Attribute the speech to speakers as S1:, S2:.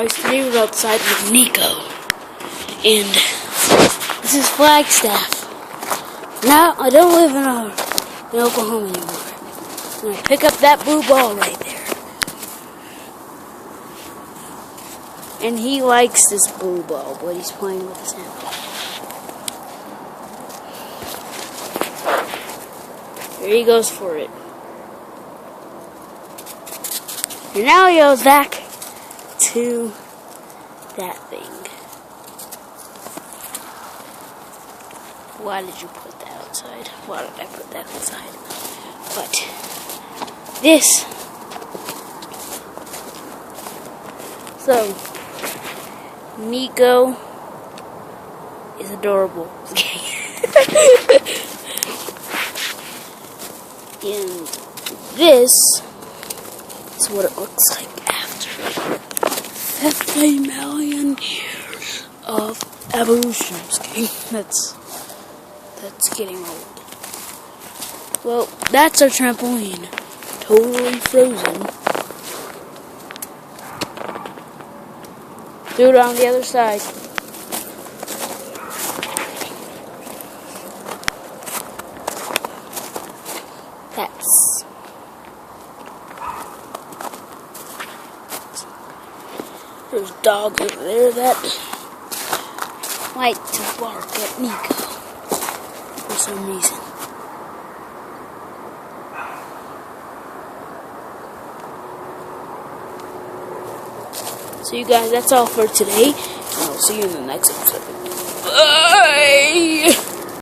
S1: Today we're outside with Nico, and this is Flagstaff. Now I don't live in Oklahoma anymore. I'm gonna pick up that blue ball right there, and he likes this blue ball, but he's playing with his hand. There he goes for it, and now he goes back to that thing. Why did you put that outside? Why did I put that outside? But this. So Nico is adorable. And this is what it looks like after 50 million years of evolution. That's getting old. Well, that's our trampoline. Totally frozen. Do it on the other side. There's dogs over there that like to bark at Nico for some reason. So you guys, that's all for today. And I'll see you in the next episode. Bye!